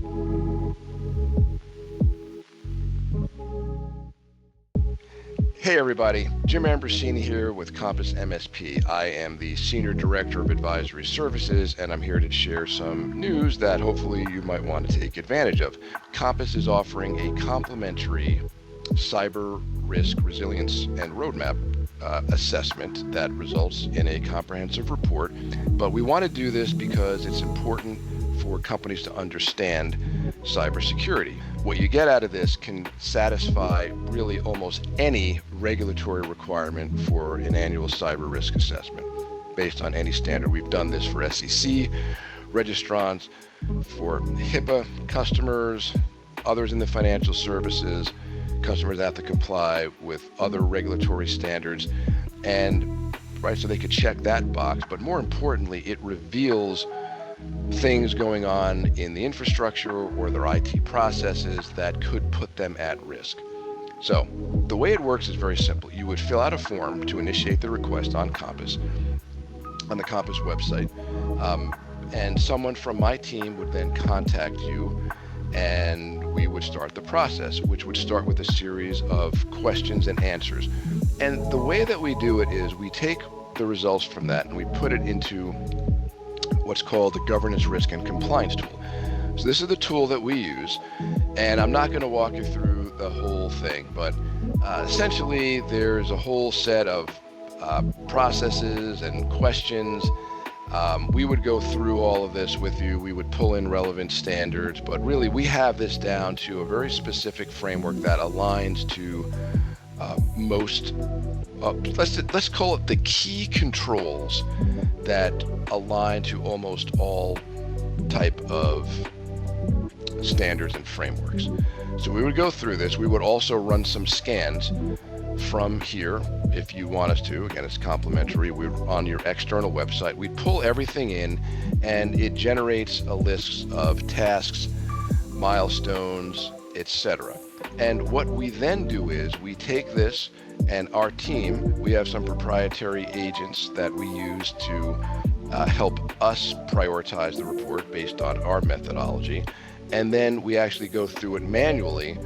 Hey everybody, Jim Ambrosini here with Compass MSP. I am the Senior Director of Advisory Services, and I'm here to share some news that hopefully you might want to take advantage of. Compass is offering a complimentary cyber risk resilience and roadmap assessment that results in a comprehensive report. But we want to do this because it's important for companies to understand cybersecurity. What you get out of this can satisfy really almost any regulatory requirement for an annual cyber risk assessment based on any standard. We've done this for SEC registrants, for HIPAA customers, others in the financial services. Customers have to comply with other regulatory standards, and right, so they could check that box. But more importantly, it reveals things going on in the infrastructure or their IT processes that could put them at risk. So the way it works is very simple. You would fill out a form to initiate the request on Compass, on the Compass website, and someone from my team would then contact you, and we would start the process, which would start with a series of questions and answers. And the way that we do it is we take the results from that and we put it into what's called the Governance, Risk, and Compliance tool. So this is the tool that we use, and I'm not going to walk you through the whole thing, but essentially there's a whole set of processes and questions. We would go through all of this with you. We would pull in relevant standards, but really we have this down to a very specific framework that aligns to most, let's call it the key controls that align to almost all type of standards and frameworks. So we would go through this. We would also run some scans from here if you want us to. Again, it's complimentary. We're on your external website. We pull everything in, and it generates a list of tasks, milestones, etc. And what we then do is we take this, and our team, we have some proprietary agents that we use to help us prioritize the report based on our methodology. And then we actually go through it manually,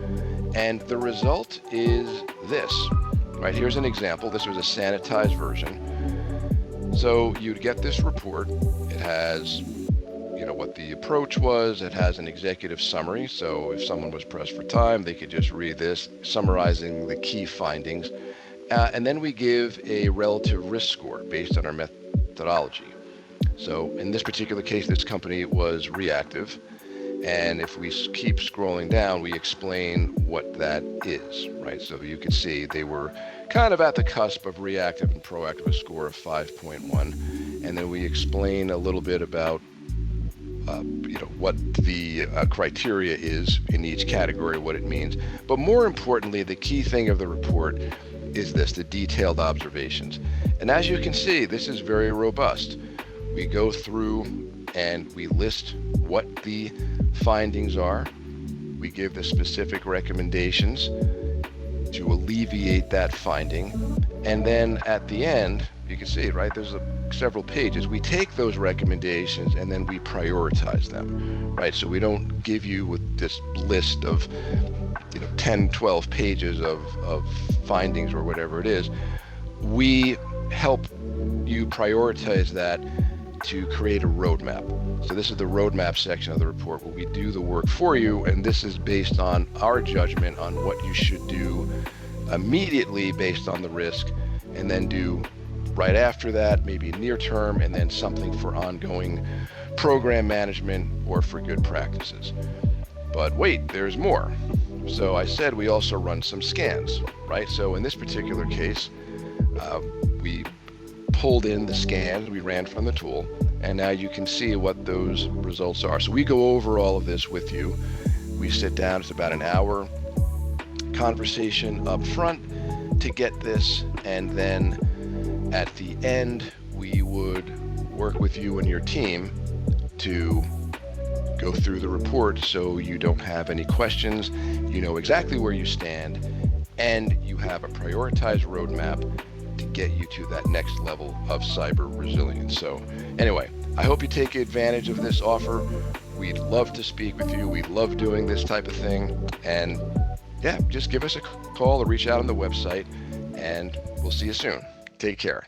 and the result is this. Right, here's an example. This was a sanitized version. So you'd get this report. It has, what the approach was. It has an executive summary. So if someone was pressed for time, they could just read this, summarizing the key findings. And then we give a relative risk score based on our methodology. So in this particular case, this company was reactive. And if we keep scrolling down, we explain what that is, right? So you can see they were kind of at the cusp of reactive and proactive, a score of 5.1. And then we explain a little bit about, what the criteria is in each category, what it means. But more importantly, the key thing of the report is this, the detailed observations. And as you can see, this is very robust. We go through and we list what the findings are. We give the specific recommendations to alleviate that finding. And then at the end, you can see, right, there's several pages. We take those recommendations and then we prioritize them, right? So we don't give you with this list of 10, 12 pages of findings or whatever it is. We help you prioritize that to create a roadmap. So this is the roadmap section of the report where we do the work for you, and this is based on our judgment on what you should do immediately based on the risk, and then do right after that, maybe near term, and then something for ongoing program management or for good practices. But wait, there's more. So I said we also run some scans, right? So in this particular case, we pulled in the scans we ran from the tool, and now you can see what those results are. So we go over all of this with you. We sit down, it's about an hour conversation up front to get this, and then at the end we would work with you and your team to go through the report so you don't have any questions, you know exactly where you stand, and you have a prioritized roadmap to get you to that next level of cyber resilience. So anyway, I hope you take advantage of this offer. We'd love to speak with you. We love doing this type of thing. And yeah, just give us a call or reach out on the website, and we'll see you soon. Take care.